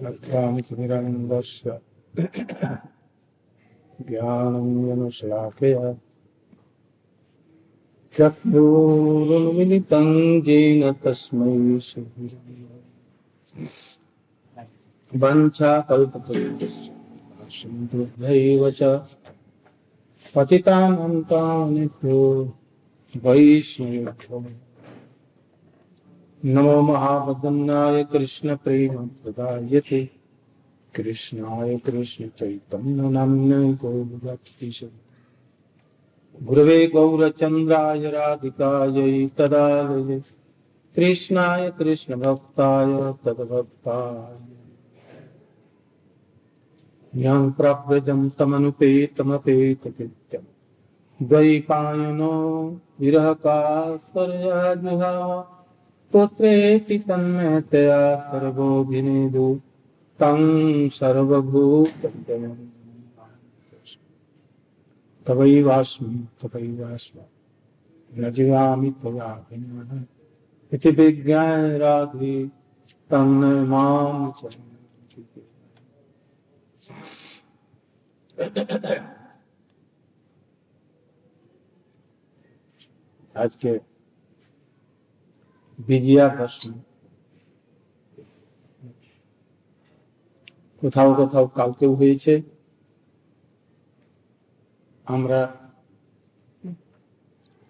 अज्ञानतिमिरन्धस्य ज्ञानञ्जनशलाकया चक्षुरुन्मिलितं येन तस्मै वञ्चाकल्पतरुभ्यश्च सिन्धुभ्यैव च पतितानां पावनेभ्यो वैष्णवेभ्यो नमो महावदन्नाय कृष्ण प्रेम प्रदायते कृष्णाय कृष्ण चैतन्य नाम्ने गौरभक्तिसे गुरवे गौरचन्द्राय राधिकायै तदालये कृष्णाय कृष्ण भक्ताय तद्भक्ताय यं प्रव्रजं तमनुपेतमपेतकृत्यं द्वैपायनो विरहकातर्याजुहाव पुत्रेति तन्मयतया सर्वोऽभिनेदु तं सर्वभूतं तवैवास्मि न जीवामि त्वया विना इति विज्ञाय राधे तं नमामि च। आज के विजयादशमी কোথাও কোথাও কালকেও হয়েছে। আমরা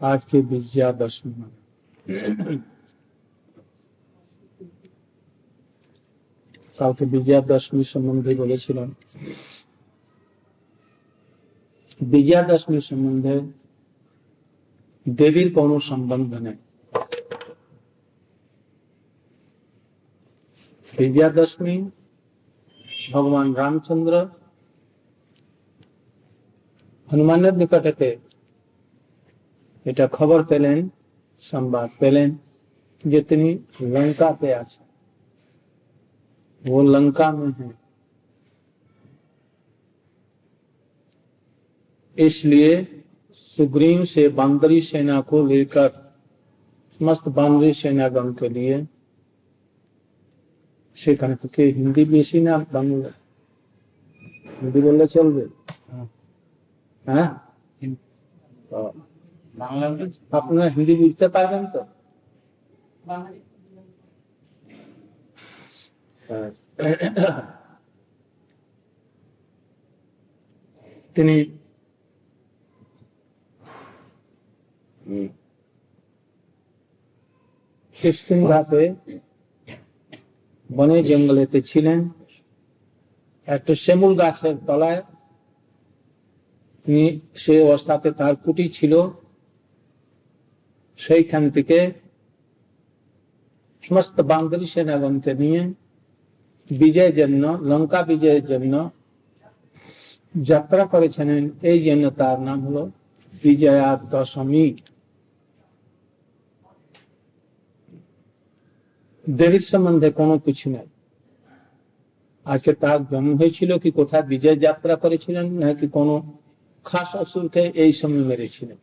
আজকে বিজয়াদশমী কালকে বিজয়াদশমী সম্বন্ধে বলেছিলাম। বিজয়াদশমী সম্বন্ধে দেবীর কোনো সম্বন্ধ নেই। বিজয়াদশমী ভগবান রামচন্দ্র হনুমানের নিকটেতে এটা খবর পেলেন, সংবাদ পেলেন যে তিনি লঙ্কাতে আছেন, वो लंका में है। इसलिए सुग्रीव से बांदरी सेना को लेकर समस्त बांदरी सेनागण के लिए সেখানে থেকে হিন্দি বেশি না বাংলা? হিন্দি বললে চলবে? হ্যাঁ, বাংলা আপনারা হিন্দি বুঝতে পারবেন তো? তিনি কিষ্কিন্ধাতে বনে জঙ্গলেতে ছিলেন। একটা শিমুল গাছের তলায় তিনি সেই অবস্থাতে তার কুটি ছিল। সেইখান থেকে সমস্ত বাঙ্গালী সেনাগণকে নিয়ে বিজয়ের জন্য, লঙ্কা বিজয়ের জন্য যাত্রা করেছিলেন। এই জন্য তার নাম হলো বিজয়া দশমী। দেবীর সম্বন্ধে কোনো কিছু নেই। আজকে তার জন্ম হয়েছিল কি কোথায় বিজয় যাত্রা করেছিলেন, নাকি কোনো খাস অসুরকে এই সময় মেরেছিলেন।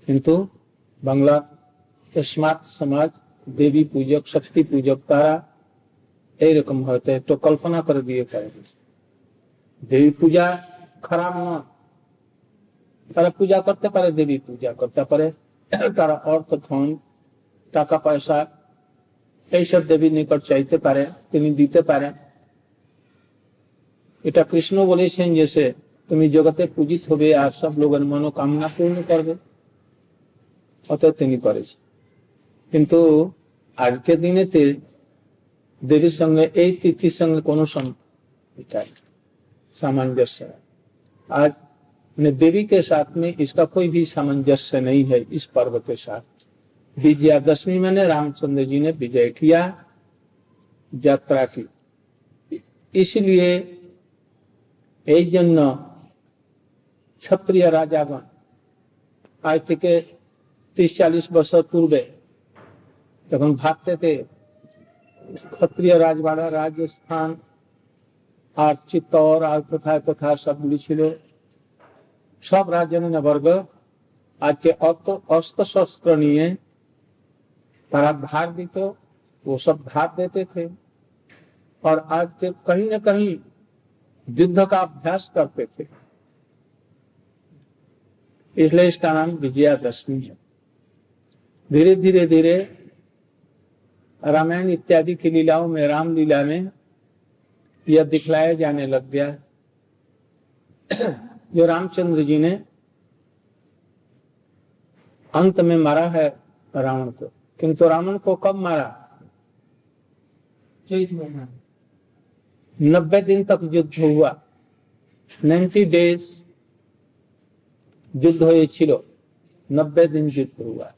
কিন্তু বাংলা স্মার্ট সমাজ দেবী পূজক, শক্তি পূজক, তারা এইরকম হয়তো একটু কল্পনা করে দিয়ে পারে। দেবী পূজা খারাপ নয়, তারা পূজা করতে পারে, দেবী পূজা করতে পারে। তারা অর্থ, ধন, টাকা পয়সা এইসব দেবীর নিকট চাইতে পারে, তিনি দিতে পারেন। এটা কৃষ্ণ বলেছেন যে সে তুমি জগতে পূজিত হবে আর সব লোকের মনোকামনা পূর্ণ করবে, অতএব তিনি করেছেন। কিন্তু আজকের দিনেতে देवी संगे এই তিথির সঙ্গে কোনো सामंजस्य आज देवी के साथ में इसका कोई भी सामंजस्य नहीं है। इस पर्व के साथ विजयादशमी मैंने रामचंद्र जी ने विजय किया, यात्रा की। इसलिए এই জন্য क्षत्रिय राजागण आज থেকে 30-40 বছর পূর্বে যখন ভাবতে थे ক্ষত্রিয় রাজবাড়া, রাজস্থান আর চিত্তর আর কোথায় কোথায় সবগুলি ছিল, সব রাজবর্গ আজকে অস্ত্র শস্ত্র নিয়ে তারা ধার দিত वो सब धार देते थे और आज के कहीं न कहीं युद्ध का अभ्यास करते थे, इसलिए इसका नाम विजयादशमी है। धीरे धीरे धीरे रामायण इत्यादि की लीलाओं में, रामलीला में यह दिखलाया जाने लग गया जो रामचंद्र जी ने अंत में मारा है रावण को। किंतु रावण को कब मारा? 90 दिन तक युद्ध हुआ, 90 डेज युद्ध হয়েছিল, 90 दिन युद्ध हुआ।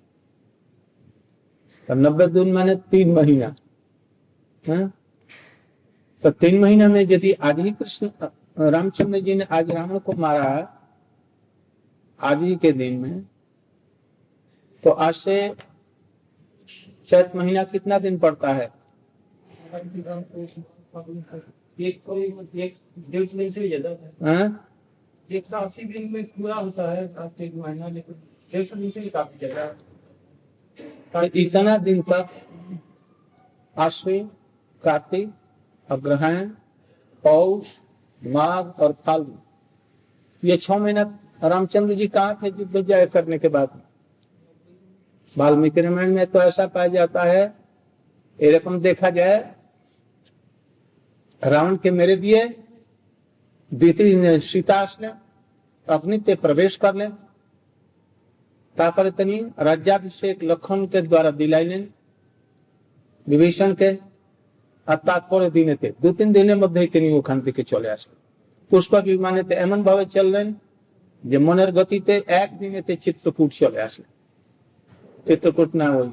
तो 90 दिन माने 3 महीना। तो 3 महीना में यदि आज ही कृष्ण रामचंद्र जी ने आज रावण को मारा आज ही के दिन में, तो आज से चैत महीना कितना दिन पड़ता है? 180 से ज्यादा है। 180 दिन में पूरा होता है कार्तिक महीना, लेकिन 150 दिन से भी काफी ज्यादा है। तो इतना दिन तक आश्विन, कार्तिक, अग्रहायण, पौष, माघ और फाल्गुन, ये 6 महीना रामचंद्र जी कहाँ थे युद्ध जय करने के बाद? वाल्मीकि रामायण में तो ऐसा पाया जाता है, एरकम देखा जाए, रावण के मेरे दिए द्वितीय सीताश्रय अपनी ते प्रवेश कर ले, तापर तनी राज्याभिषेक लखन के द्वारा दिलाइलें विभीषण के, আর তারপরে দিনেতে 2-3 দিনের মধ্যেই তিনি ওখান থেকে চলে আসেন। পুষ্পক বিমানেতে এমন ভাবে চললেন যে মনের গতিতে একদিনেতে চিত্রকূট চলে আসলেন। চিত্রকূট না ওই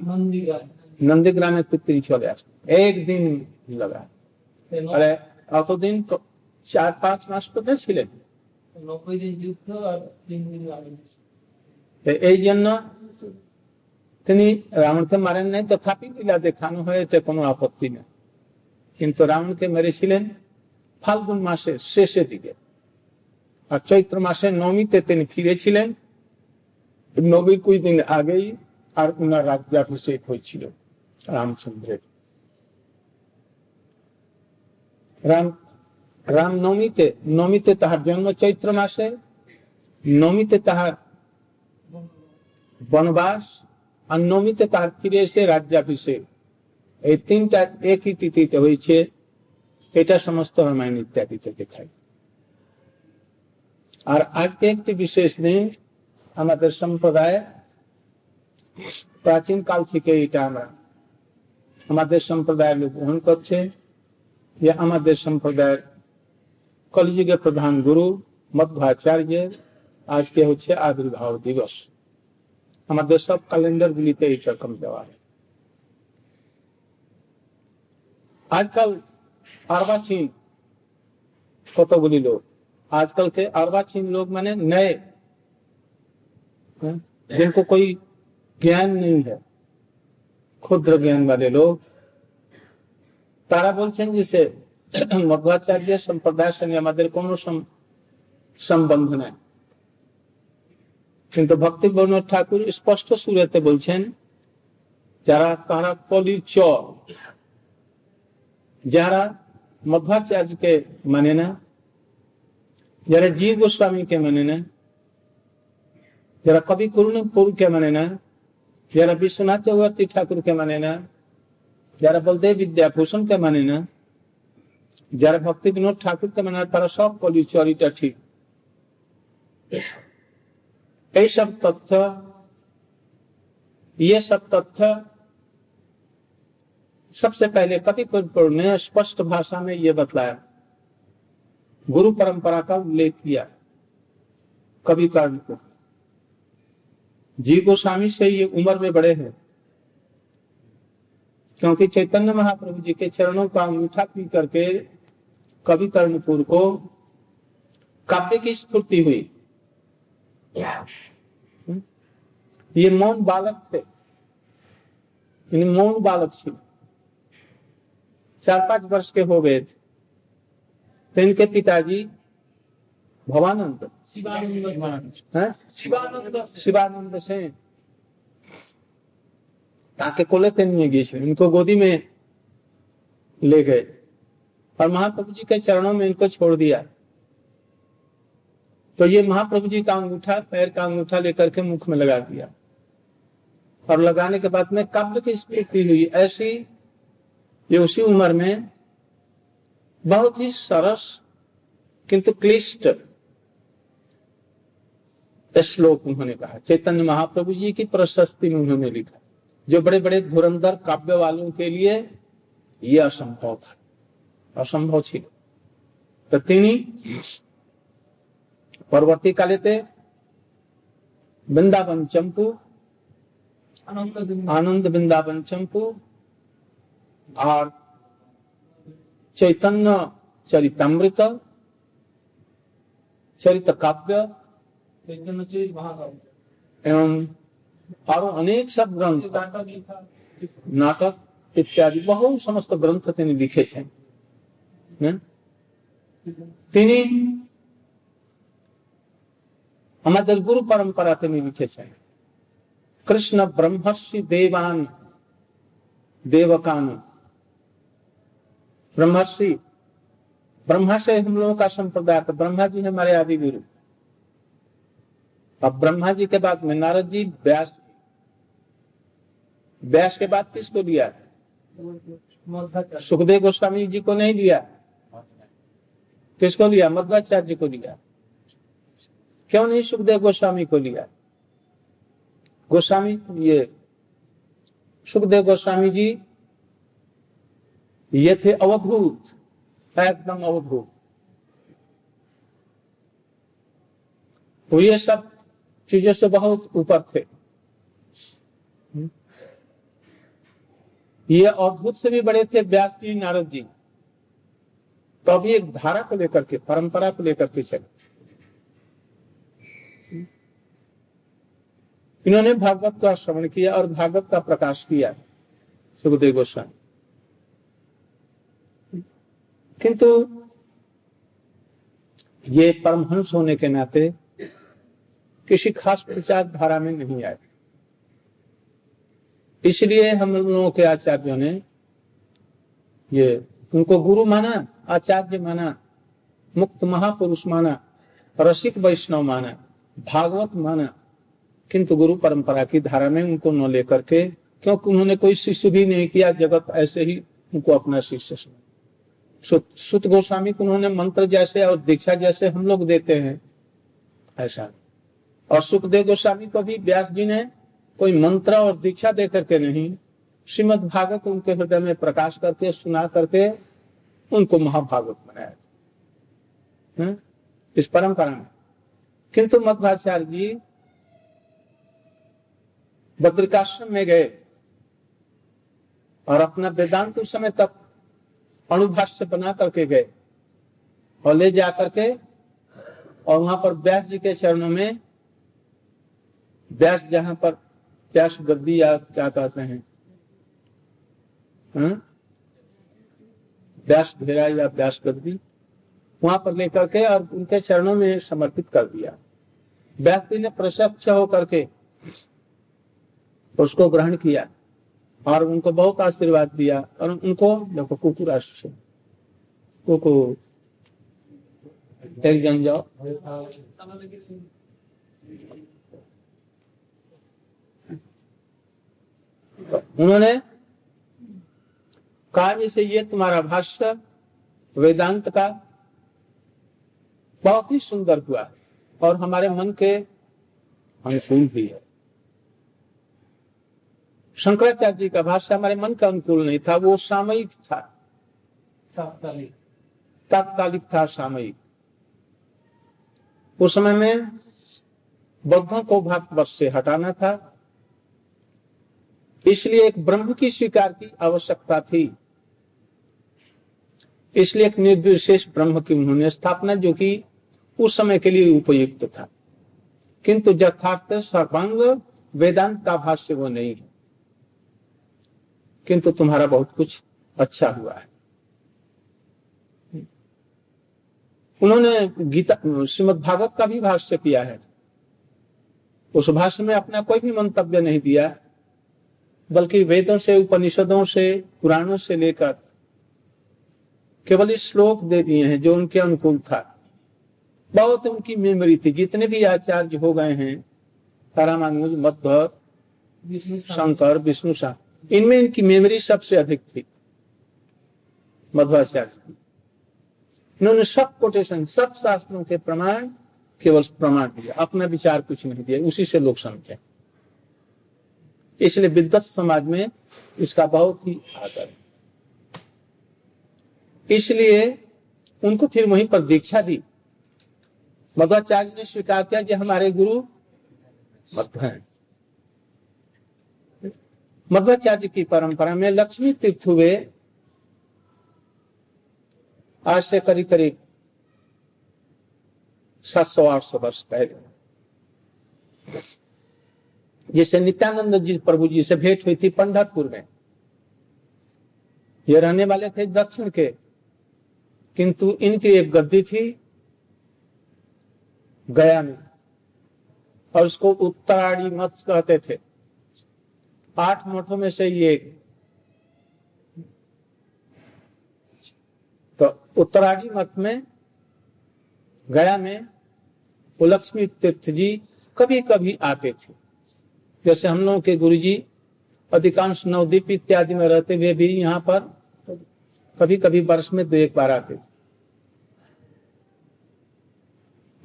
নন্দীগ্রামে তিনি চলে আসলেন, একদিন লাগা। আরে অতদিন 4-5 মাস কোথায় ছিলেন? 90 দিন যুদ্ধ আর 3 দিন লাগেন। এই জন্য তিনি রাবণকে মারেন নাই, তথাপি লীলা দেখানো হয়েছে, কোনো আপত্তি নেই। কিন্তু রাবণকে মেরেছিলেন ফাল্গুন মাসের শেষের দিকে, আর চৈত্র মাসের নবমীতে তিনি ফিরেছিলেন, নবীর কুछ দিন আগেই আর উনার রাজ্যাভিষেক হয়েছিল রামচন্দ্রের। রাম নবমীতে তাহার জন্ম চৈত্র মাসে, নবমীতে তাহার বনবাস, আর নবমীতে তাহার ফিরে এসে রাজ্যাভিষেক, এই তিনটা একই তিথিতে হয়েছে। এটা সমস্ত রামায়ণ ইত্যাদিতে দেখায়। আর আজকে একটি বিশেষ দিন আমাদের সম্প্রদায় প্রাচীন কাল থেকে এটা আমাদের সম্প্রদায়ের লোক গ্রহণ করছে, যে আমাদের সম্প্রদায়ের কলিযুগের প্রধান গুরু মধ্বাচার্যের আজকে হচ্ছে আবির্ভাব দিবস। আমাদের সব ক্যালেন্ডার গুলিতে এইরকম দেওয়া হয়। आजकल अर्वाचीन कतगुली लोग, आजकल के अर्वाचीन लोग माने नए, जिनको कोई ज्ञान नहीं है, क्षुद्र ज्ञान वाले लोग, तारा बोलছেন जिसे मध्वाचार्य संप्रदाय संगे हमारे कोनो संबंध नहीं। किंतु भक्ति विनोद ठाकुर स्पष्ट सूरते बोलছেন যারা তারা কলির চর, যারা मध्वाचार्य के माने ना, जरा जीव गोस्वामी के माने ना, जरा कवि कुरुपुर के माने ना, जरा विश्वनाथ चक्रवर्ती ठाकुर के माने ना, जरा बलदेव विद्याभूषण के माने ना, जरा भक्ति विनोद ठाकुर के माने, तारा सब कलिर चरिता ठीक। ये सब तथ्य सबसे पहले कवि कुरुपुर ने स्पष्ट भाषा में यह बतलाया, गुरु परंपरा का उल्लेख किया कवि कर्ण को। जी गोस्वामी से ये उम्र में बड़े हैं, क्योंकि चैतन्य महाप्रभु जी के चरणों का अंगूठा पी करके कवि कर्णपुर को काव्य की स्फूर्ति हुई। ये मौन बालक थे, मौन बालक थे, 4-5 वर्ष के हो गए थे। तो इनके पिताजी भवानंद शिवानंद से ताके कोलेते निये गिয়েছিলেন। इनको गोदी में ले गए और महाप्रभु जी के चरणों में इनको छोड़ दिया। तो ये महाप्रभु जी का अंगूठा, पैर का अंगूठा लेकर के मुख में लगा दिया और लगाने के बाद में काव्य की स्फूर्ति हुई। ऐसी ये उसी उम्र में बहुत ही सरस किंतु क्लिष्ट श्लोक उन्होंने कहा। चैतन्य महाप्रभु जी की प्रशस्ति में उन्होंने लिखा, जो बड़े बड़े धुरंधर काव्य वालों के लिए यह असंभव था, असंभव छिल। तो तिनी परवर्ती कालेते वृंदावन चंपू, आनंद वृंदावन चंपू और चैतन्य चरितमृत, चरित काव्य एवं और अनेक सब ग्रंथ, नाटक इत्यादि बहुत समस्त ग्रंथ तिनी लिखे छे। तिनी हमारे गुरु परंपरा तिनी लिखे छे। कृष्ण ब्रह्मर्षि देवान देवकान, ब्रह्मर्षि, ब्रह्मा से हम लोगों का संप्रदाय, तो ब्रह्मा जी हमारे आदि गुरु। अब ब्रह्मा जी के बाद में नारद जी, व्यास, व्यास के बाद किसको लिया? सुखदेव गोस्वामी जी को नहीं लिया। किसको लिया? मध्वाचार्य जी को लिया। क्यों नहीं सुखदेव गोस्वामी को लिया? गोस्वामी, ये सुखदेव गोस्वामी जी ये थे अवधूत, एकदम अवधूत। वो ये सब चीजों से बहुत ऊपर थे। ये अवधूत से भी बड़े थे व्यास जी, नारद जी। तो अभी एक धारा को लेकर के, परंपरा को लेकर के चले। इन्होंने भागवत का श्रवण किया और भागवत का प्रकाश किया, सुखदेव गोस्वामी। किंतु ये परमहंस होने के नाते किसी खास प्रचार धारा में नहीं आए। इसलिए हम लोगों के आचार्यों ने ये उनको गुरु माना, आचार्य माना, मुक्त महापुरुष माना, रसिक वैष्णव माना, भागवत माना, किंतु गुरु परंपरा की धारा में उनको न लेकर के, क्योंकि उन्होंने कोई शिष्य भी नहीं किया, जगत ऐसे ही उनको अपना शिष्य समझा। सुत गोस्वामी को उन्होंने मंत्र जैसे और दीक्षा जैसे हम लोग देते हैं ऐसा, और सुखदेव गोस्वामी को भी व्यास जी ने कोई मंत्र और दीक्षा दे करके नहीं, श्रीमद् भागवत उनके हृदय में प्रकाश करके, सुना करके उनको महाभागवत बनाया था इस परंपरा में। किंतु मध्वाचार्य जी बद्रिकाश्रम में गए और अपना वेदांत उस समय तक अणुभाष्य बना करके गए और ले जा करके, और वहां पर व्यास जी के चरणों में, व्यास जहां पर व्यास गद्दी या क्या कहते हैं, व्यास घेरा या व्यास गद्दी, वहां पर लेकर के और उनके चरणों में समर्पित कर दिया। व्यास जी ने प्रत्यक्ष होकर के उसको ग्रहण किया और उनको बहुत आशीर्वाद दिया। और उनको देखो कुकु राष्ट्र कुकु एक जन जाओ, तो उन्होंने कहा जैसे ये तुम्हारा भाष्य वेदांत का बहुत ही सुंदर हुआ और हमारे मन के अनुकूल भी है। शंकराचार्य जी का भाष्य हमारे मन का अनुकूल नहीं था, वो सामयिक था, तात्कालिक था, सामयिक। उस समय में बौद्धों को भारतवर्ष से हटाना था, इसलिए एक ब्रह्म की स्वीकार की आवश्यकता थी। इसलिए एक निर्विशेष ब्रह्म की उन्होंने स्थापना, जो कि उस समय के लिए उपयुक्त था। किंतु यथार्थ सर्वांग वेदांत का भाष्य वो नहीं है। किंतु तुम्हारा बहुत कुछ अच्छा हुआ है। उन्होंने गीता, श्रीमद् भागवत का भी भाष्य किया है। उस भाष्य में अपना कोई भी मंतव्य नहीं दिया, बल्कि वेदों से, उपनिषदों से, पुराणों से लेकर केवल इस श्लोक दे दिए हैं जो उनके अनुकूल था। बहुत उनकी मेमोरी थी। जितने भी आचार्य हो गए हैं, रामानुज, मध्व, शंकर, विष्णु शाह, इनमें इनकी मेमोरी सबसे अधिक थी मध्वाचार्य की। इन्होंने सब कोटेशन, सब शास्त्रों के प्रमाण केवल प्रमाण दिया, अपना विचार कुछ नहीं दिया, उसी से लोग समझे। इसलिए विद्वत समाज में इसका बहुत ही आदर है। इसलिए उनको फिर वहीं पर दीक्षा दी। मध्वाचार्य ने स्वीकार किया कि हमारे गुरु मध्व हैं। मध्वाचार्य की परंपरा में लक्ष्मी तीर्थ हुए आज से करीब करीब 700-800 वर्ष पहले, जिससे नित्यानंद जी प्रभु जी से भेंट हुई थी पंढरपुर में। ये रहने वाले थे दक्षिण के, किंतु इनकी एक गद्दी थी गया में, और उसको उत्तराड़ी मठ कहते थे। 8 मठों में से ये एक। तो उत्तराड़ी मठ में, गया में, वो लक्ष्मी तीर्थ जी कभी कभी आते थे। जैसे हम लोगों के गुरुजी अधिकांश नवद्वीप इत्यादि में रहते हुए भी यहाँ पर कभी कभी वर्ष में 2-1 बार आते थे।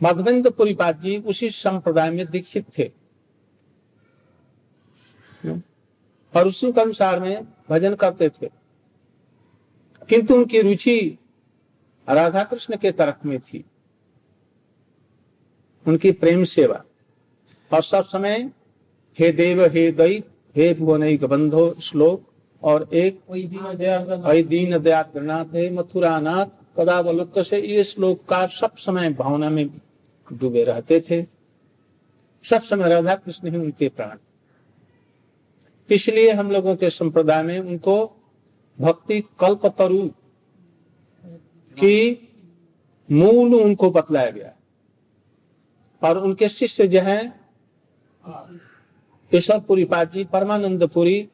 माधवेंद्र पुरीपाद जी उसी संप्रदाय में दीक्षित थे और उसी के अनुसार में भजन करते थे, किंतु उनकी रुचि राधा कृष्ण के तरफ में थी, उनकी प्रेम सेवा। और सब समय हे देव हे दैत हे भुवनैक बंधो श्लोक, और एक दीन दयाद्रनाथ हे मथुरानाथ कदावलोक से, ये श्लोक का सब समय भावना में डूबे रहते थे। सब समय राधा कृष्ण ही उनके प्राण। इसलिए हम लोगों के संप्रदाय में उनको भक्ति कल्पतरु की मूल उनको बतलाया गया। और उनके शिष्य जो हैं ईश्वर पुरीपाद जी, परमानंदपुरी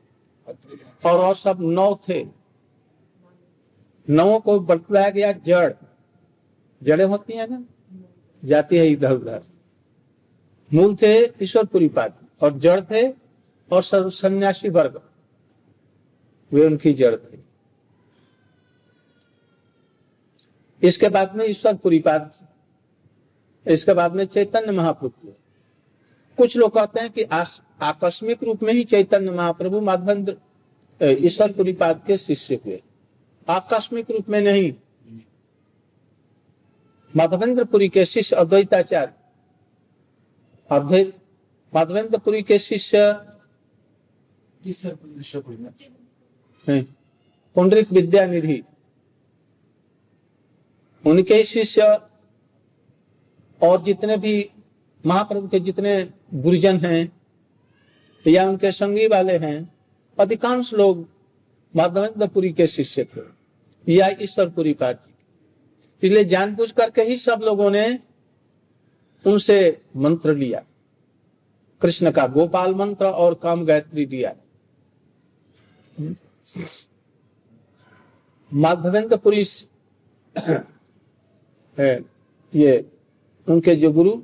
और सब 9 थे। 9 को बतलाया गया जड़, जड़ें होती हैं ना, जाती है इधर उधर। मूल थे ईश्वर पुरीपाद और जड़ थे और सब सन्यासी वर्ग, वे उनकी जड़ थे। इसके बाद में ईश्वर पुरीपाद, इसके बाद में चैतन्य महाप्रभु। कुछ लोग कहते हैं कि आकस्मिक रूप में ही चैतन्य महाप्रभु माधवेंद्र ईश्वर पुरीपाद के शिष्य हुए, आकस्मिक रूप में नहीं। माधवेंद्रपुरी के शिष्य अद्वैताचार्य, अद्वैत माधवेंद्रपुरी के शिष्य पुंडरीक विद्यानिधि, उनके शिष्य और जितने भी महाप्रभु के जितने गुरुजन हैं या उनके संगी वाले हैं, अधिकांश लोग माधवेंद्रपुरी के शिष्य थे या ईश्वर पुरीपाद जी। इसलिए जानबूझ करके ही सब लोगों ने उनसे मंत्र लिया, कृष्ण का गोपाल मंत्र और काम गायत्री दिया। माधवेंद्रपुरी ये उनके जो गुरु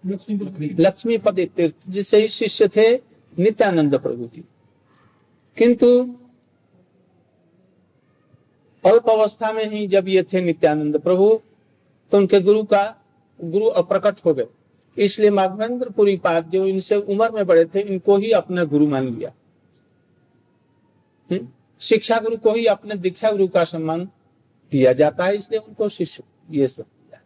लक्ष्मीपति तीर्थ, जिससे ही शिष्य थे नित्यानंद प्रभु जी। किंतु अल्प अवस्था में ही जब ये थे नित्यानंद प्रभु, तो उनके गुरु अप्रकट हो गए। इसलिए माधवेंद्र पुरीपाद जो इनसे उम्र में बड़े थे, इनको ही अपना गुरु मान लिया। शिक्षा गुरु को ही अपने दीक्षा गुरु का सम्मान दिया जाता है, इसलिए उनको शिष्य ये सब दिया।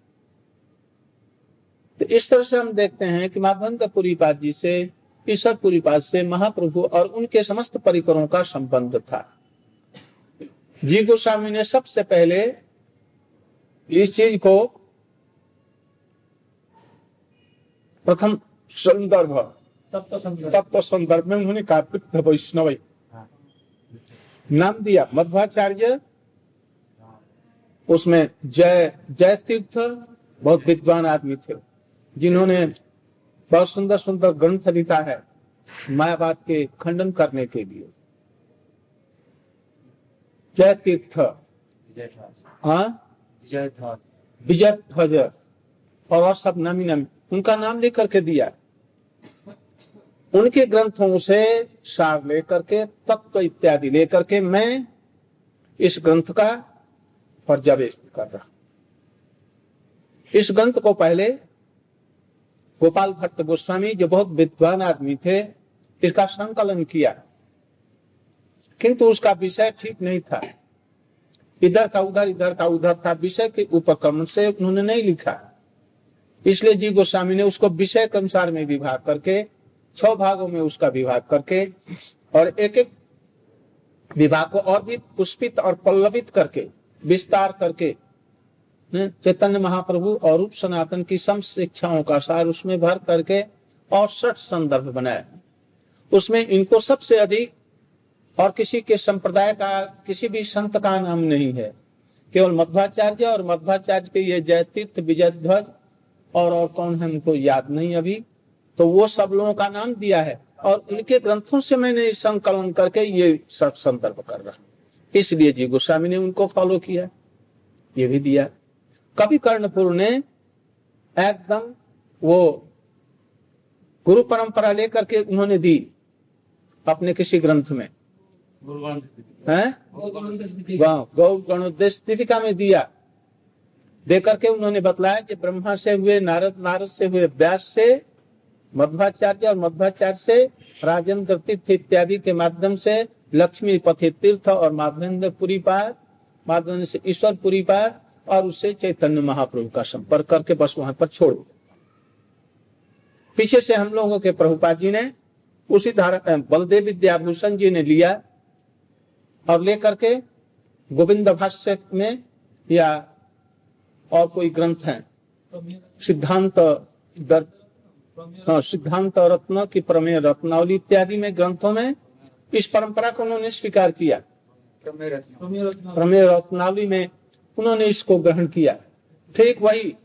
तो इस तरह से हम देखते हैं कि माधवेंद्र पुरीपाद जी से, ईश्वर पुरीपाद से महाप्रभु और उनके समस्त परिकरों का संबंध था। जी गोस्वामी ने सबसे पहले इस चीज को प्रथम संदर्भ तत्व संदर्भ में उन्होंने कापित वैष्णव नाम दिया। मध्वाचार्य उसमें जय तीर्थ बहुत विद्वान आदमी थे, जिन्होंने बहुत सुंदर सुंदर ग्रंथ लिखा है मायावाद के खंडन करने के लिए। जय तीर्थ हाँ विजय ध्वज और सब नामी नामी उनका नाम लेकर के दिया। उनके ग्रंथों से सार लेकर के तत्व इत्यादि लेकर के मैं इस ग्रंथ का पर्यवेक्षण कर रहा। इस ग्रंथ को पहले गोपाल भट्ट गोस्वामी जो बहुत विद्वान आदमी थे इसका संकलन किया, किंतु उसका विषय ठीक नहीं था, इधर का उधर था, विषय के उपक्रम से उन्होंने नहीं लिखा। इसलिए जी गोस्वामी ने उसको विषय के अनुसार में विभाग करके 6 भागों में उसका विभाग करके और एक एक विभाग को और भी पुष्पित और पल्लवित करके विस्तार करके चैतन्य महाप्रभु और रूप सनातन की सम शिक्षाओं का सार उसमें भर करके और 60 संदर्भ बनाया। उसमें इनको सबसे अधिक और किसी के संप्रदाय का किसी भी संत का नाम नहीं है, केवल मध्वाचार्य और मध्वाचार्य के ये जयतीर्थ विजय ध्वज और कौन है उनको याद नहीं अभी, तो वो सब लोगों का नाम दिया है और उनके ग्रंथों से मैंने संकलन करके ये 60 संदर्भ कर रहा। इसलिए जी गोस्वामी ने उनको फॉलो किया, ये भी दिया। कवि कर्णपुर ने एकदम वो गुरु परंपरा लेकर के उन्होंने दी अपने किसी ग्रंथ में, गौर गणोदेश दीपिका में दिया, देकर के उन्होंने बतलाया कि ब्रह्मा से हुए नारद, नारद से हुए व्यास से मध्वाचार्य और मध्वाचार्य से राजेंद्र तीर्थ इत्यादि के माध्यम से लक्ष्मी पति तीर्थ और माधवेंद्र पुरी पार, माधवेंद्र से ईश्वर पुरी पार और उससे चैतन्य महाप्रभु का संपर्क करके बस वहां पर छोड़। पीछे से हम लोगों के प्रभुपाद जी ने उसी धारा बलदेव विद्याभूषण जी ने लिया और लेकर के गोविंद भाष्य में या और कोई ग्रंथ है सिद्धांत सिद्धांत रत्न की प्रमेय रत्नावली इत्यादि में ग्रंथों में इस परंपरा को उन्होंने स्वीकार किया। प्रमेय रत्नावली में उन्होंने इसको ग्रहण किया। ठीक वही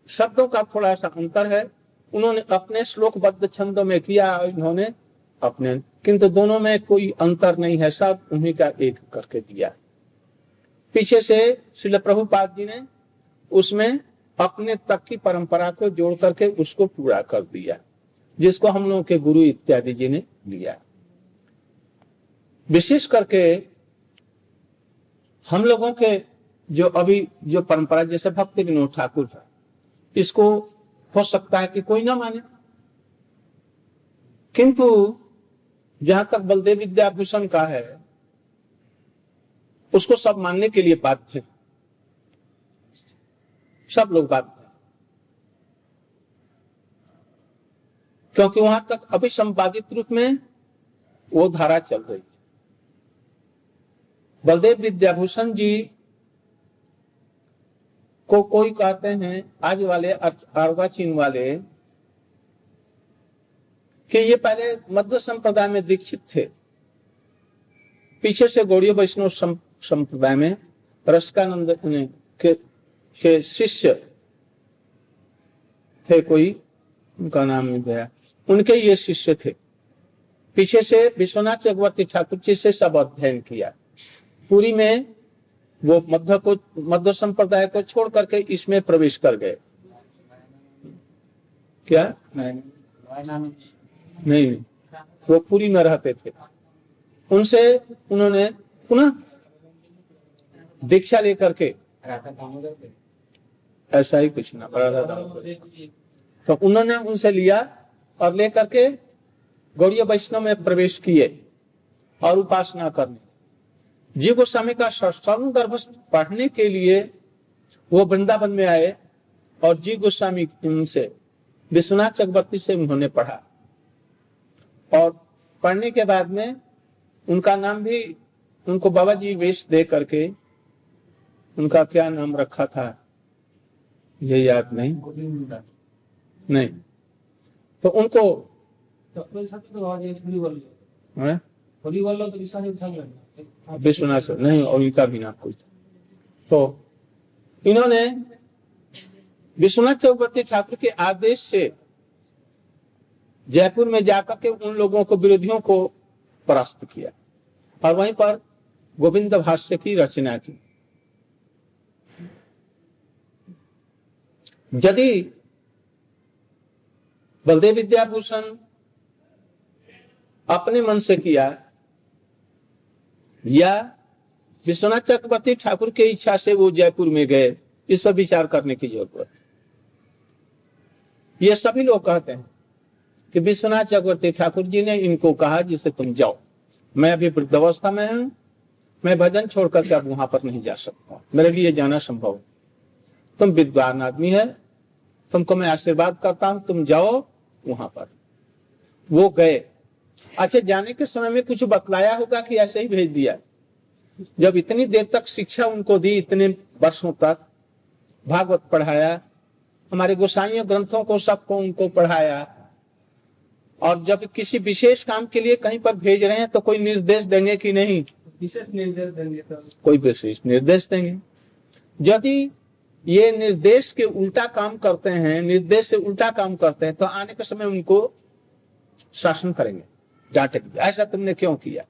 शब्दों का थोड़ा सा अंतर है, उन्होंने अपने श्लोकबद्ध छंदों में किया और इन्होंने अपने, किंतु दोनों में कोई अंतर नहीं है, सब उन्हीं का एक करके दिया। पीछे से श्रील प्रभुपाद जी ने उसमें अपने तक की परंपरा को जोड़ करके उसको पूरा कर दिया, जिसको हम लोगों के गुरु इत्यादि जी ने लिया। विशेष करके हम लोगों के जो अभी जो परंपरा जैसे भक्ति विनोद ठाकुर है, इसको हो सकता है कि कोई ना माने, किंतु जहां तक बलदेव विद्याभूषण का है उसको सब मानने के लिए बाध्य, सब लोग बाध्य, क्योंकि वहां तक अभी संपादित रूप में वो धारा चल रही है। बलदेव विद्याभूषण जी को कोई कहते हैं आज वाले अर्वाचीन वाले कि ये पहले मध्व संप्रदाय में दीक्षित थे, पीछे से गौड़ीय वैष्णव संप्रदाय में रसिकानंद के शिष्य थे, कोई उनका नाम नहीं गया, उनके ये शिष्य थे। पीछे से विश्वनाथ चक्रवर्ती ठाकुर जी से सब अध्ययन किया। पुरी में वो मध्य संप्रदाय को छोड़ करके इसमें प्रवेश कर गए। क्या नहीं, वो पुरी में रहते थे। उनसे उन्होंने पुनः दीक्षा लेकर के, ऐसा ही कुछ ना तो उन्होंने उनसे लिया और लेकर के गौड़ीय वैष्णव में प्रवेश किए और उपासना करने। जी गोस्वामी का संदर्भ पढ़ने के लिए वो वृंदावन में आए और जी गोस्वामी से विश्वनाथ चक्रवर्ती से उन्होंने पढ़ा और पढ़ने के बाद में उनका नाम भी उनको बाबा जी वेश दे करके, उनका क्या नाम रखा था ये याद नहीं तो उनको विश्वनाथ नहीं और इनका भी नाम कोई था। तो इन्होंने विश्वनाथ चक्रवर्ती ठाकुर के आदेश से जयपुर में जाकर के उन लोगों को, विरोधियों को परास्त किया और वहीं पर गोविंद भाष्य की रचना की। यदि बलदेव विद्याभूषण अपने मन से किया या विश्वनाथ चक्रवर्ती ठाकुर की इच्छा से वो जयपुर में गए, इस पर विचार करने की जरूरत है। ये सभी लोग कहते हैं कि विश्वनाथ चक्रवर्ती ठाकुर जी ने इनको कहा जिसे तुम जाओ, मैं अभी वृद्धावस्था में हूं, मैं भजन छोड़ करके अब वहां पर नहीं जा सकता, मेरे लिए जाना संभव, तुम विद्वान आदमी है, तुमको मैं आशीर्वाद करता हूं, तुम जाओ वहां पर। वो गए। अच्छा, जाने के समय में कुछ बतलाया होगा कि ऐसे ही भेज दिया? जब इतनी देर तक शिक्षा उनको दी, इतने वर्षों तक भागवत पढ़ाया, हमारे गोसाइयों ग्रंथों को सबको उनको पढ़ाया, और जब किसी विशेष काम के लिए कहीं पर भेज रहे हैं तो कोई निर्देश देंगे कि नहीं? विशेष निर्देश देंगे तो कोई विशेष निर्देश देंगे। यदि ये निर्देश के उल्टा काम करते हैं, निर्देश से उल्टा काम करते हैं, तो आने के समय उनको शासन करेंगे, डांटेंगे, ऐसा तुमने क्यों किया?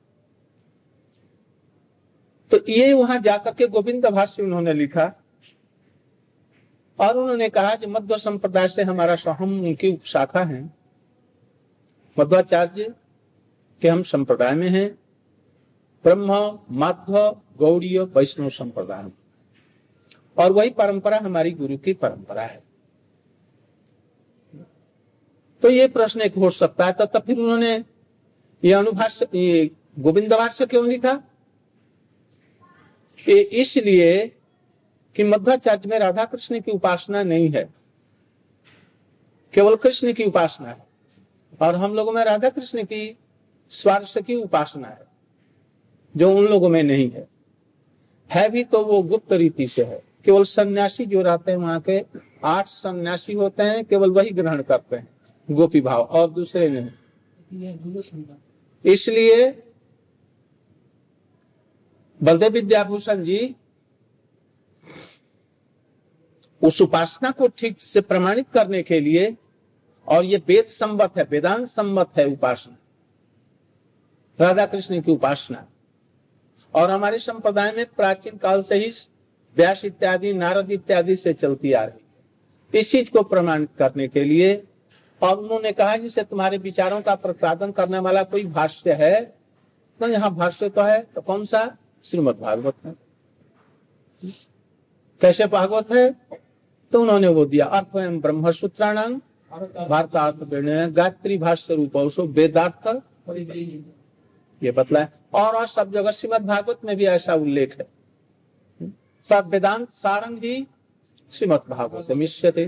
तो ये वहां जाकर के गोविंद भाष्य उन्होंने लिखा और उन्होंने कहा कि मध्व संप्रदाय से हमारा हम उनकी शाखा है, मध्वाचार्य के हम संप्रदाय में हैं, ब्रह्म माध्व गौड़ीय वैष्णव संप्रदाय, और वही परंपरा हमारी गुरु की परंपरा है। तो ये प्रश्न एक हो सकता है। तो फिर उन्होंने ये अनुभाष्य, ये गोविंद भाष्य क्यों लिखा? इसलिए कि मध्वाचार्य में राधा कृष्ण की उपासना नहीं है, केवल कृष्ण की उपासना है, और हम लोगों में राधा कृष्ण की स्वार्थ की उपासना है, जो उन लोगों में नहीं है भी तो वो गुप्त रीति से है। केवल सन्यासी जो रहते हैं, वहां के 8 सन्यासी होते हैं, केवल वही ग्रहण करते हैं गोपी भाव, और दूसरे नहीं। इसलिए बलदेव विद्याभूषण जी उस उपासना को ठीक से प्रमाणित करने के लिए, और ये वेद सम्मत है, वेदांत सम्मत है उपासना, राधा कृष्ण की उपासना, और हमारे संप्रदाय में प्राचीन काल से ही व्यास इत्यादि, नारद इत्यादि से चलती आ रही। इस चीज को प्रमाणित करने के लिए, और उन्होंने कहा जिसे तुम्हारे विचारों का प्रतिपादन करने वाला कोई भाष्य है, तो यहाँ भाष्य तो है, तो कौन सा? श्रीमद् भागवत है। कैसे भागवत है? तो उन्होंने वो दिया, अर्थ एवं ब्रह्म सूत्राणां भारतार्थ गायत्री भाष्य रूप वेदार्थ, ये बतलाया। और सब जगह श्रीमद् भागवत में भी ऐसा उल्लेख है, सब वेदांत सारंग ही श्रीमद् भागवत मिश्यते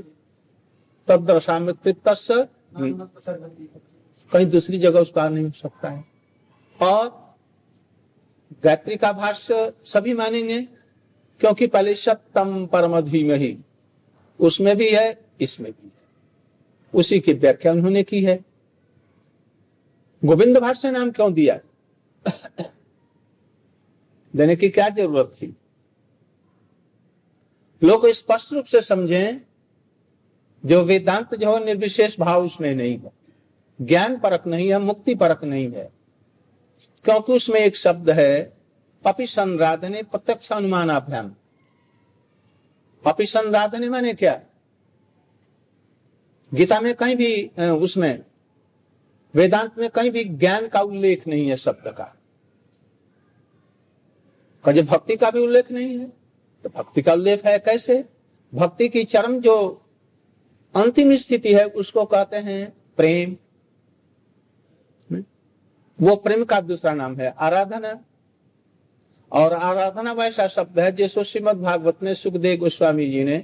तद्दर्शामृतस्य, कहीं दूसरी जगह उसका नहीं हो सकता है। और गायत्री का भाष्य सभी मानेंगे, क्योंकि पहले सप्तम परम धीमहि, उसमें भी है, इसमें भी है, उसी की व्याख्या उन्होंने की है। गोविंद भाष्य नाम क्यों दिया? देने की क्या जरूरत थी? लोग स्पष्ट रूप से समझें, जो वेदांत जो है निर्विशेष भाव उसमें नहीं है, ज्ञान परक नहीं है, मुक्ति परक नहीं है, क्योंकि उसमें एक शब्द है अपि संराधने प्रत्यक्ष अनुमानाभ्याम। अपि संराधने माने क्या? गीता में कहीं भी, उसमें वेदांत में कहीं भी ज्ञान का उल्लेख नहीं है शब्द का। कभी भक्ति का भी उल्लेख नहीं है, तो भक्ति का उल्लेख है कैसे? भक्ति की चरम जो अंतिम स्थिति है उसको कहते हैं प्रेम। वो प्रेम का दूसरा नाम है आराधना, और आराधना वैसा शब्द है जैसे श्रीमद् भागवत में सुखदेव गोस्वामी जी ने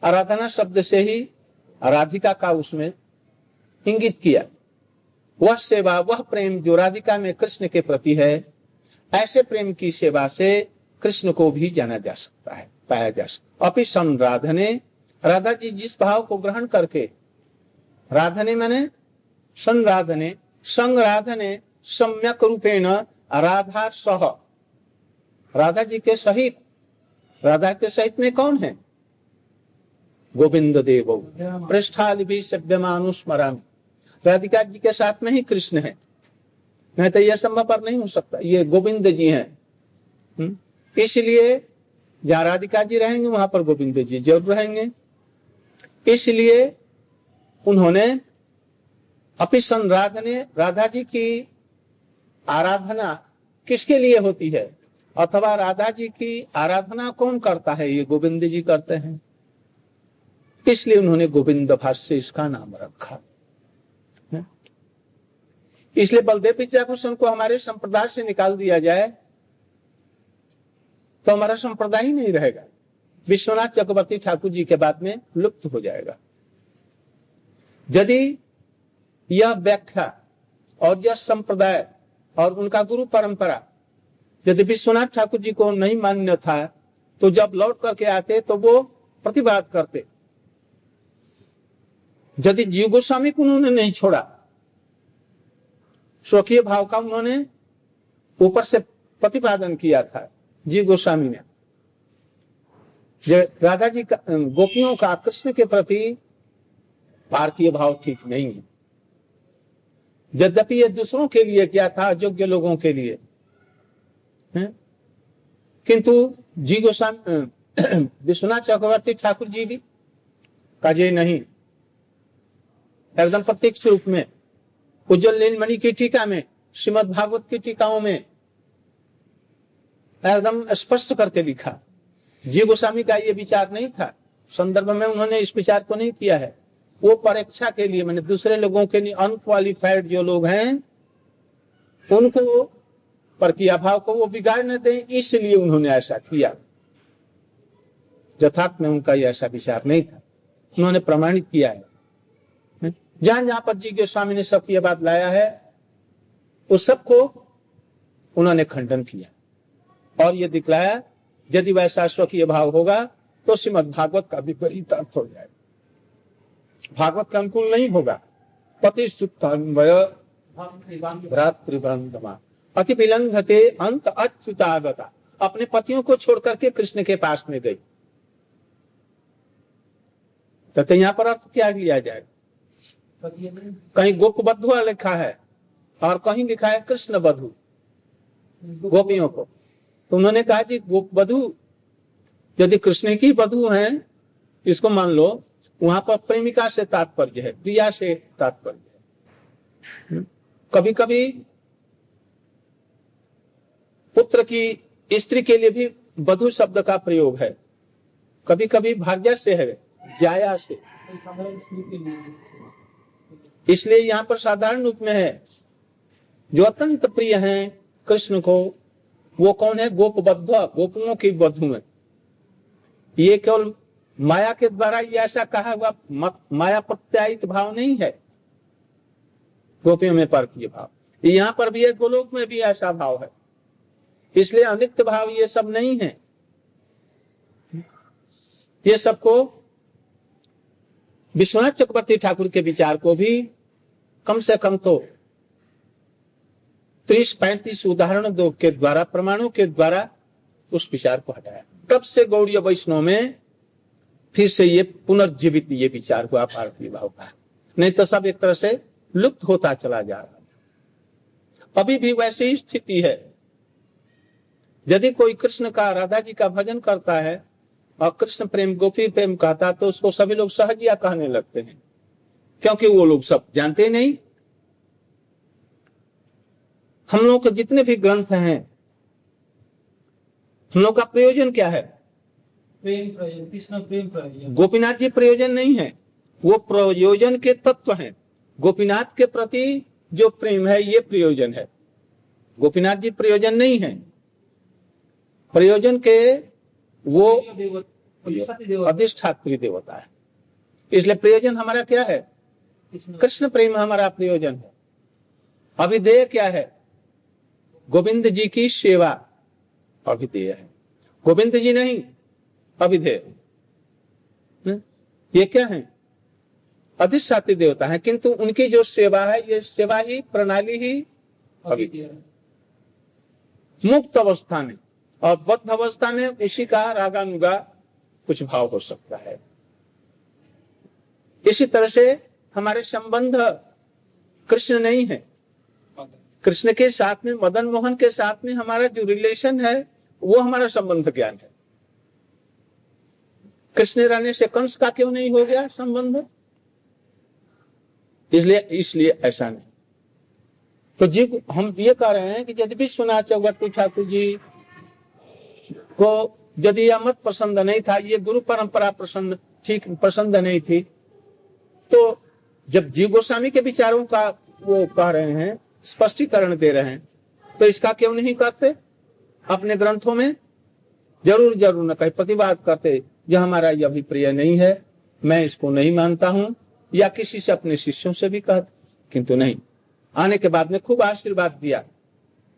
आराधना शब्द से ही राधिका का उसमें इंगित किया। वह सेवा, वह प्रेम जो राधिका में कृष्ण के प्रति है, ऐसे प्रेम की सेवा से कृष्ण को भी जाना जा सकता है, पाया जा सकता। अपि संराधने, राधा जी जिस भाव को ग्रहण करके, राधने माने संराधने, संराधने सम्यक रूपेण राधा सह, राधा जी के सहित, राधा के सहित में कौन है? गोविंद देव पृष्ठालि भी सभ्यमानुस्मरामि, राधिका जी के साथ में ही कृष्ण है, नहीं तो यह संभव पर नहीं हो सकता। ये गोविंद जी हैं, इसलिए जहाँ राधिका जी रहेंगे वहां पर गोविंद जी जरूर रहेंगे। इसलिए उन्होंने अपनी संराग ने राधा जी की आराधना किसके लिए होती है अथवा राधा जी की आराधना कौन करता है, ये गोविंद जी करते हैं, इसलिए उन्होंने गोविंद भाष्य इसका नाम रखा। इसलिए बलदेव विद्याभूषण को हमारे संप्रदाय से निकाल दिया जाए तो हमारा संप्रदाय ही नहीं रहेगा, विश्वनाथ चक्रवर्ती ठाकुर जी के बाद में लुप्त हो जाएगा। यदि यह व्याख्या और यह संप्रदाय और उनका गुरु परंपरा यदि विश्वनाथ ठाकुर जी को नहीं मान्य था तो जब लौट करके आते तो वो प्रतिवाद करते। यदि जीव गोस्वामी को उन्होंने नहीं छोड़ा, स्वकीय भाव का उन्होंने ऊपर से प्रतिपादन किया था जीव गोस्वामी ने, राधा जी का गोपियों का कृष्ण के प्रति भारतीय भाव ठीक नहीं है। यद्यपि ये दूसरों के लिए किया था, अयोग्य लोगों के लिए, किंतु जी गोस्वामी विश्वनाथ चक्रवर्ती ठाकुर जी भी काजे नहीं, एकदम प्रत्यक्ष रूप में उज्ज्वल नीलमणि की टीका में, श्रीमद् भागवत की टीकाओं में एकदम स्पष्ट करके लिखा। जी गोस्वामी का ये विचार नहीं था, संदर्भ में उन्होंने इस विचार को नहीं किया है। वो परीक्षा के लिए, मैंने दूसरे लोगों के लिए, अनक्वालिफाइड जो लोग हैं उनको परकीय भाव को वो बिगाड़ न दें, इसलिए उन्होंने ऐसा किया। यथार्थ में उनका ऐसा विचार नहीं था, उन्होंने प्रमाणित किया है। जहां जहां पर जी गोस्वामी ने सब ये बात लाया है उस सबको उन्होंने खंडन किया और ये दिखलाया यदि वैसा स्वकीय भाव होगा तो श्रीमद् भागवत का विपरीत अर्थ हो जाएगा, भागवत का अनुकूल नहीं होगा। पति अति विलंघते अंत अच्युतागता, अपने पतियों को छोड़ करके कृष्ण के पास में गई, तो यहाँ पर अर्थ क्या लिया जाएगा? कहीं गोप बधु लिखा है और कहीं लिखा है कृष्ण बधु गोपियों को, तो उन्होंने कहा जी गोप बधु यदि कृष्ण की बधु हैं इसको मान लो, वहां पर प्रेमिका से तात्पर्य है, प्रिया से तात्पर्य है। कभी कभी पुत्र की स्त्री के लिए भी बधु शब्द का प्रयोग है, कभी कभी भार्या से है, जाया से, इसलिए यहाँ पर साधारण रूप में है। जो अत्यंत प्रिय हैं कृष्ण को वो कौन है? गोप बद्ध, गोपियों की बधु है। ये केवल माया के द्वारा ये ऐसा कहा हुआ माया प्रत्यायित भाव नहीं है, गोपियों में परकीय भाव। यहाँ पर भी है, गोलोक में भी ऐसा भाव है, इसलिए अनित्य भाव ये सब नहीं है। ये सबको विश्वनाथ चक्रवर्ती ठाकुर के विचार को भी कम से कम तो 30-35 उदाहरण दो के द्वारा, प्रमाणों के द्वारा उस विचार को हटाया। तब से गौड़ीय वैष्णव में फिर से ये पुनर्जीवित ये विचार हुआ भारतीय भाव का, नहीं तो सब एक तरह से लुप्त होता चला जा रहा। अभी भी वैसी ही स्थिति है। यदि कोई कृष्ण का, राधा जी का भजन करता है और कृष्ण प्रेम, गोपी प्रेम कहता तो उसको सभी लोग सहजिया कहने लगते हैं, क्योंकि वो लोग सब जानते नहीं। हम लोग के जितने भी ग्रंथ हैं, हम लोग का प्रयोजन क्या है? प्रेम प्रयोजन, कृष्ण प्रेम प्रयोजन। गोपीनाथ जी प्रयोजन नहीं है, वो प्रयोजन के तत्व हैं। गोपीनाथ के प्रति जो प्रेम है ये प्रयोजन है, गोपीनाथ जी प्रयोजन नहीं है। प्रयोजन के वो अधिष्ठात्री देवता है, इसलिए प्रयोजन हमारा क्या है? कृष्ण प्रेम हमारा प्रयोजन है। अभिधेय क्या है? गोविंद जी की सेवा अभिधेय है, गोविंद जी नहीं अभिधेय। ये क्या है? अधिष्ठात्री देवता है, किंतु उनकी जो सेवा है ये सेवा ही, प्रणाली ही अभिधेय। मुक्त अवस्था में और बद्ध अवस्था में इसी का रागानुगा कुछ भाव हो सकता है। इसी तरह से हमारे संबंध कृष्ण नहीं है, कृष्ण के साथ में, मदन मोहन के साथ में हमारा जो रिलेशन है वो हमारा संबंध ज्ञान है। कृष्ण रहने से कंस का क्यों नहीं हो गया संबंध? इसलिए ऐसा नहीं। तो जी हम ये कह रहे हैं कि यदि विश्वनाथ चौगट्टू ठाकुर जी को यदि यह मत पसंद नहीं था, ये गुरु परंपरा पसंद नहीं थी, तो जब जीव गोस्वामी के विचारों का वो कह रहे हैं, स्पष्टीकरण दे रहे हैं, तो इसका क्यों नहीं करते अपने ग्रंथों में? जरूर न कहीं प्रतिवाद करते, जो हमारा ये अभिप्राय नहीं है, मैं इसको नहीं मानता हूं, या किसी से अपने शिष्यों से भी कहते, किंतु नहीं। आने के बाद में खूब आशीर्वाद दिया।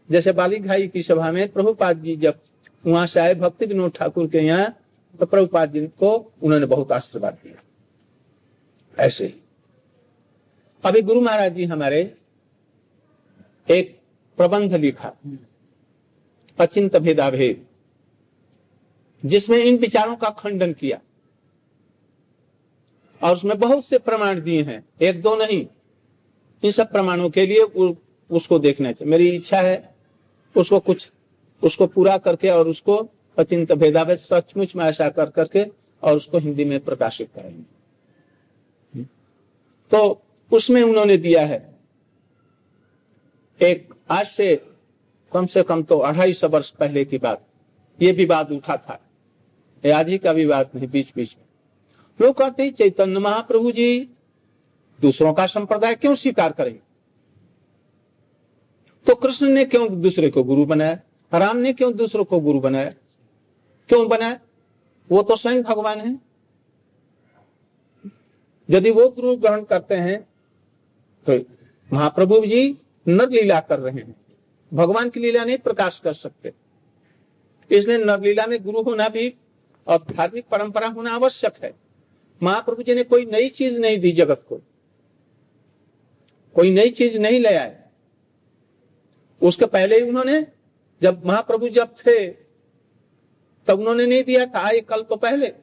जैसे बालिक भाई की सभा में प्रभुपाद जी जब वहां से आए भक्ति विनोद ठाकुर के यहाँ, तो प्रभुपाद जी को उन्होंने बहुत आशीर्वाद दिया। ऐसे ही अभी गुरु महाराज जी हमारे एक प्रबंध लिखा, अचिंत भेदाभेद, जिसमें इन विचारों का खंडन किया और उसमें बहुत से प्रमाण दिए हैं, एक दो नहीं। इन सब प्रमाणों के लिए उसको देखना चाहिए। मेरी इच्छा है उसको पूरा करके और उसको अचिंत भेदाभेद सचमुच में ऐसा कर करके और उसको हिंदी में प्रकाशित करेंगे। तो उसमें उन्होंने दिया है, एक आज से कम तो 250 वर्ष पहले की बात, ये विवाद उठा था, ये आज ही का विवाद नहीं, बीच में लोग कहते हैं चैतन्य महाप्रभु जी दूसरों का संप्रदाय क्यों स्वीकार करें? तो कृष्ण ने क्यों दूसरे को गुरु बनाया? राम ने क्यों दूसरों को गुरु बनाया? क्यों बनाया? वो तो स्वयं भगवान है। यदि वो गुरु ग्रहण करते हैं तो महाप्रभु जी नर लीला कर रहे हैं, भगवान की लीला नहीं प्रकाश कर सकते। इसलिए नर लीला में गुरु होना भी और धार्मिक परंपरा होना आवश्यक है। महाप्रभु जी ने कोई नई चीज नहीं दी जगत को, कोई नई चीज नहीं ले आए। उसके पहले ही उन्होंने, जब महाप्रभु जब थे तब उन्होंने नहीं दिया था, एक कल्प पहले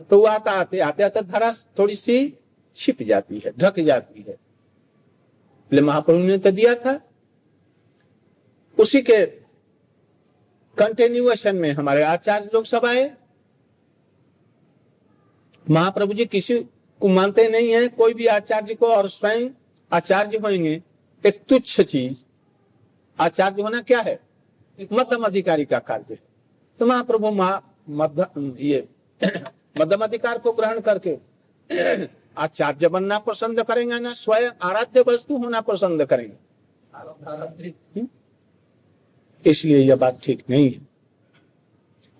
तो वो आते धरा थोड़ी सी छिप जाती है, ढक जाती है, इसलिए महाप्रभु ने तो दिया था। उसी के कंटिन्यूएशन में हमारे आचार्य लोग सब आए। महाप्रभु जी किसी को मानते नहीं है, कोई भी आचार्य को, और स्वयं आचार्य होंगे एक तुच्छ चीज। आचार्य होना क्या है? मध्यम अधिकारी का कार्य है। तो महाप्रभु मध्यम अधिकार को ग्रहण करके आचार्य बनना पसंद करेंगे, ना स्वयं आराध्य वस्तु होना पसंद करेंगे। इसलिए यह बात ठीक नहीं है।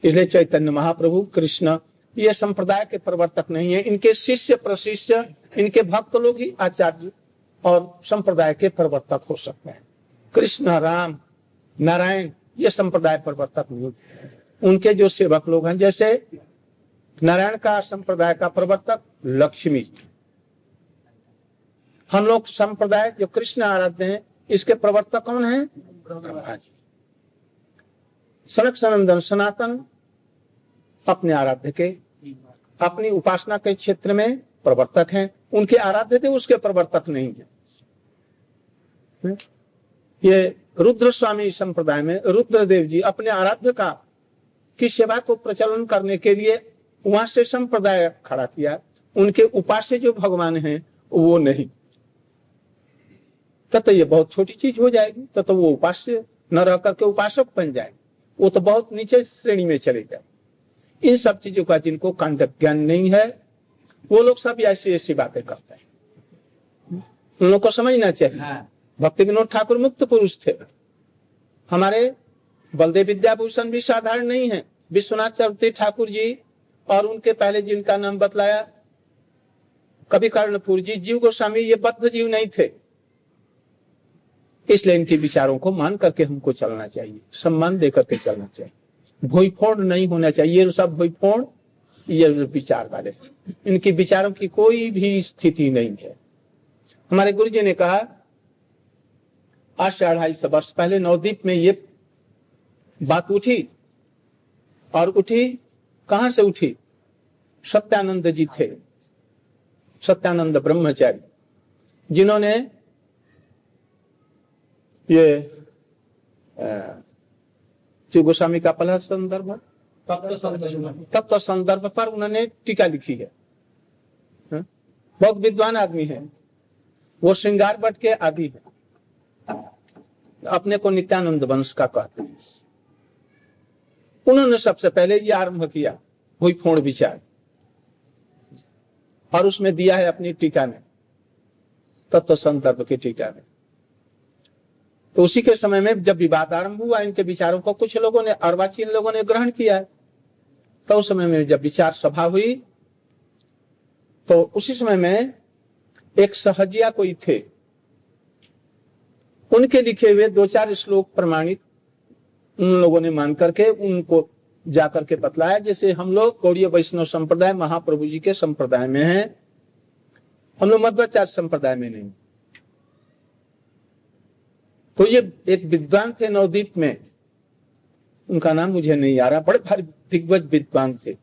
इसलिए चैतन्य महाप्रभु कृष्ण ये संप्रदाय के प्रवर्तक नहीं है। इनके शिष्य प्रशिष्य, इनके भक्त लोग ही आचार्य और संप्रदाय के प्रवर्तक हो सकते हैं। कृष्ण, राम, नारायण ये संप्रदाय प्रवर्तक नहीं। उनके जो सेवक लोग हैं, जैसे नारायण का संप्रदाय का प्रवर्तक लक्ष्मी जी, हम लोग संप्रदाय जो कृष्ण आराध्य हैं इसके प्रवर्तक कौन हैं? ब्रह्मा जी। सनक सनंदन सनातन अपने आराध्य के, अपनी उपासना के क्षेत्र में प्रवर्तक हैं। उनके आराध्य थे, उसके प्रवर्तक नहीं है। ये रुद्र स्वामी संप्रदाय में रुद्रदेव जी अपने आराध्य का की सेवा को प्रचलन करने के लिए वहां से संप्रदाय खड़ा किया। उनके उपास्य जो भगवान हैं वो नहीं, तब तो ये बहुत छोटी चीज हो जाएगी। तब तो वो उपास्य न रह करके उपासक बन जाएंगे, वो तो बहुत नीचे श्रेणी में चले जाए। इन सब चीजों का जिनको कांडक ज्ञान नहीं है वो लोग सब ऐसी बातें करते हैं। उन लोगों को समझना चाहिए। भक्ति विनोद ठाकुर मुक्त पुरुष थे। हमारे बलदेव विद्याभूषण भी साधारण नहीं है। विश्वनाथ चक्रवर्ती ठाकुर जी और उनके पहले जिनका नाम बतलाया कवि कर्णपुर जी, जीव गोस्वामी, ये बद्ध जीव नहीं थे। इसलिए इनके विचारों को मान करके हमको चलना चाहिए, सम्मान दे करके चलना चाहिए। भोईफोड़ नहीं होना चाहिए। ये सब भोईफोड़ ये विचार वाले, इनके विचारों की कोई भी स्थिति नहीं है। हमारे गुरु जी ने कहा आज से 250 वर्ष पहले नवद्वीप में ये बात उठी, और उठी कहां से उठी? सत्यानंद जी थे, सत्यानंद ब्रह्मचारी, जिन्होंने ये शिव गोस्वामी का पहला संदर्भ तत्व संदर्भ पर उन्होंने टीका लिखी है। बहुत विद्वान आदमी है वो, श्रृंगार भट्ट के आदि है, अपने को नित्यानंद वंश का कहते हैं। उन्होंने सबसे पहले ये आरंभ किया हुई पूर्ण विचार, और उसमें दिया है अपनी टीका में, तत्व संदर्भ की टीका में। तो उसी के समय में जब विवाद आरंभ हुआ, इनके विचारों को कुछ लोगों ने, अर्वाचीन लोगों ने ग्रहण किया है। तो उस समय में जब विचार सभा हुई, तो उसी समय में एक सहजिया कोई थे, उनके लिखे हुए 2-4 श्लोक प्रमाणित उन लोगों ने मान करके उनको जाकर के बतलाया। जैसे हम लोग गौड़ीय वैष्णव संप्रदाय महाप्रभु जी के संप्रदाय में हैं, हम लोग मध्वाचार्य संप्रदाय में नहीं। तो ये एक विद्वान थे नवदीप में, उनका नाम मुझे नहीं आ रहा, बड़े भारी दिग्गज विद्वान थे।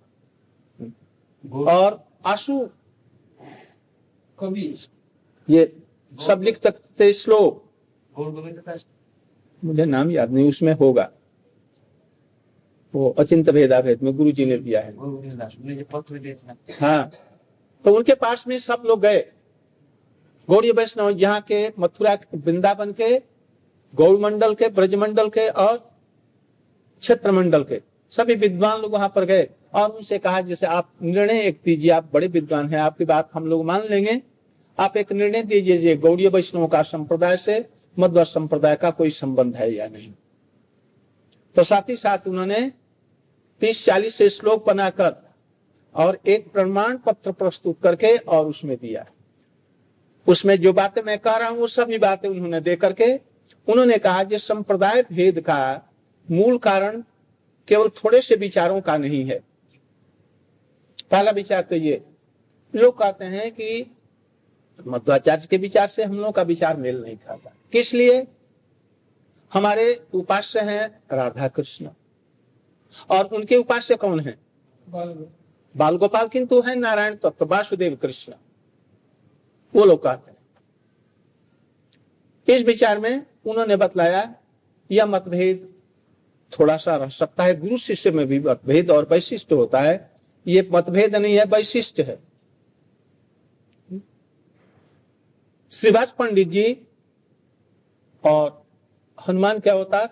और आशु कवि ये सब लिख सकते थे श्लोक, मुझे नाम याद नहीं, उसमें होगा वो अचिंत भेदाभेद में गुरु जी ने दिया है। हाँ, तो उनके पास में सब लोग गए, गौड़ीय वैष्णव यहाँ के, मथुरा वृंदावन के, गौड़ मंडल के, ब्रज मंडल के और क्षेत्र मंडल के सभी विद्वान लोग वहां पर गए और उनसे कहा, जैसे आप निर्णय एक दीजिए, आप बड़े विद्वान हैं, आपकी बात हम लोग मान लेंगे, आप एक निर्णय दीजिए गौड़ीय वैष्णव का संप्रदाय से मध्व संप्रदाय का कोई संबंध है या नहीं। तो साथ ही साथ उन्होंने 30-40 श्लोक बनाकर और एक प्रमाण पत्र प्रस्तुत करके और उसमें दिया। उसमें जो बातें मैं कह रहा हूं वो सभी बातें उन्होंने दे करके उन्होंने कहा, जिस संप्रदाय भेद का मूल कारण केवल थोड़े से विचारों का नहीं है। पहला विचार तो ये, लोग कहते हैं कि मध्वाचार्य के विचार से हम लोग का विचार मेल नहीं खाता। किस लिए? हमारे उपास्य हैं राधा कृष्ण और उनके उपास्य कौन है? बाल गोपाल, किंतु है नारायण तत्व वासुदेव कृष्ण, वो लोग कहते हैं। इस विचार में उन्होंने बतलाया यह मतभेद थोड़ा सा रह सकता है, गुरु शिष्य में भी मतभेद और वैशिष्ट होता है, ये मतभेद नहीं है, वैशिष्ट है। श्रीवास पंडित जी और हनुमान के अवतार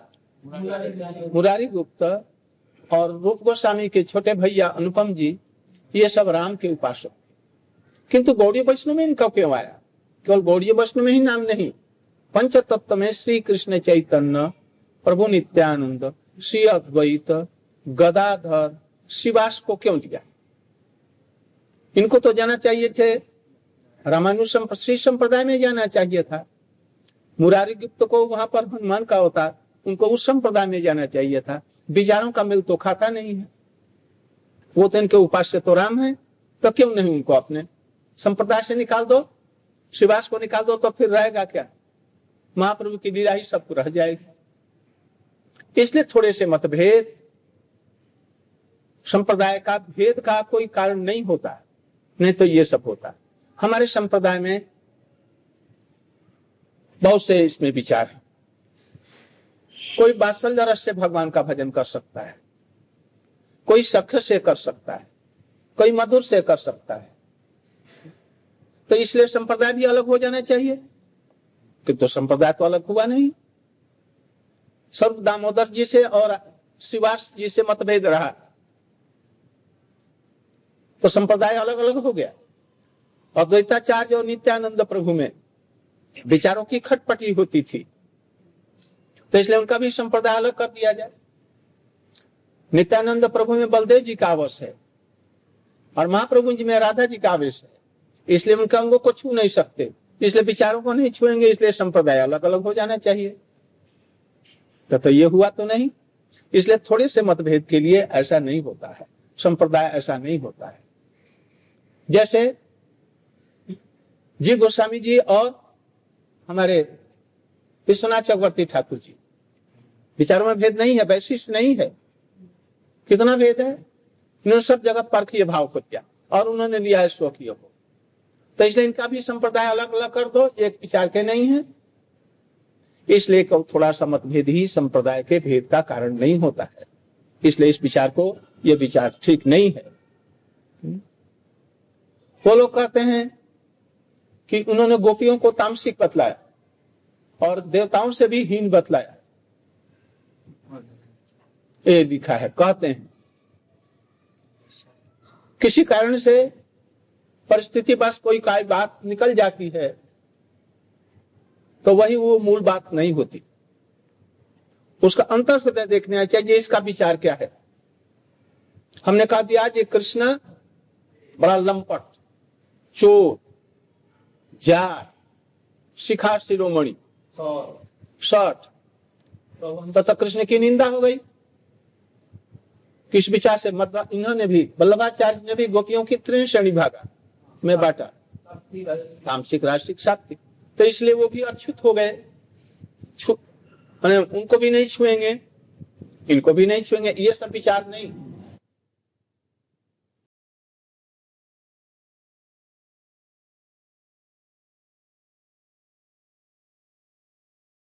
मुरारी गुप्त और रूप गोस्वामी के छोटे भैया अनुपम जी, ये सब राम के उपासक थे। किंतु गौड़ीय वैष्णव में इनका क्यों आया? केवल गौड़ीय वैष्णव में ही नाम नहीं, पंच तत्व में श्री कृष्ण चैतन्य, प्रभु नित्यानंद, श्री अद्वैत, गदाधर, शिवास को क्यों लिया? इनको तो जाना चाहिए थे रामानुज श्री संप्रदाय में जाना चाहिए था। मुरारी गुप्त को वहां पर हनुमान का अवतार, उनको उस संप्रदाय में जाना चाहिए था। विचारों का मेल तो खाता नहीं है, वो तो इनके उपास्य तो राम है, तो क्यों नहीं उनको अपने संप्रदाय से निकाल दो, शिवास को निकाल दो, तो फिर रहेगा क्या? महाप्रभु की लीला ही सब रह जाएगी। इसलिए थोड़े से मतभेद संप्रदाय का भेद का कोई कारण नहीं होता, नहीं तो ये सब होता। हमारे संप्रदाय में बहुत से इसमें विचार है। कोई वात्सल्य रस से भगवान का भजन कर सकता है, कोई सख्य से कर सकता है, कोई मधुर से कर सकता है। तो इसलिए संप्रदाय भी अलग हो जाना चाहिए, किंतु संप्रदाय तो अलग हुआ नहीं। सर्व दामोदर जी से और शिवास जी से मतभेद रहा तो संप्रदाय अलग अलग हो गया। अद्वैताचार्य और नित्यानंद प्रभु में विचारों की खटपटी होती थी, तो इसलिए उनका भी संप्रदाय अलग कर दिया जाए। नित्यानंद प्रभु में बलदेव जी का आवेश है और महाप्रभु जी में राधा जी का आवेश है, इसलिए उनके अंगों को छू नहीं सकते, इसलिए विचारों को नहीं छुएंगे, इसलिए संप्रदाय अलग अलग हो जाना चाहिए। तो ये हुआ तो नहीं। इसलिए थोड़े से मतभेद के लिए ऐसा नहीं होता है, संप्रदाय ऐसा नहीं होता है। जैसे जी गोस्वामी जी और हमारे विश्वनाथ चक्रवर्ती ठाकुर जी, विचारों में भेद नहीं है, वैशिष्ट नहीं है। कितना भेद है? इन्होंने सब जगह परखीय भाव को किया और उन्होंने लिया है स्वकीय को, तो इसलिए इनका भी संप्रदाय अलग अलग कर दो, एक विचार के नहीं है। इसलिए थोड़ा सा मतभेद ही संप्रदाय के भेद का कारण नहीं होता है। इसलिए इस विचार को, यह विचार ठीक नहीं है। वो लोग कहते हैं कि उन्होंने गोपियों को तामसिक बतलाया और देवताओं से भी हीन बतलाया, ये लिखा है। कहते हैं किसी कारण से परिस्थिति बस कोई बात निकल जाती है तो वही वो मूल बात नहीं होती, उसका अंतर हृदय देखना चाहिए, इसका विचार क्या है। हमने कहा दिया ये कृष्ण बड़ा लंपट, चोर, जार, शिखा शिरोमणि, शर्ट, तो कृष्ण की निंदा हो गई। किस विचार से? मतलब इन्होंने भी, वल्लभाचार्य ने भी गोपियों की 3 श्रेणी भागा में बांटा, तामसिक, राजसिक, सात्विक। तो इसलिए वो भी अछूत हो गए, उनको भी नहीं छुएंगे, इनको भी नहीं छुएंगे, ये सब विचार नहीं।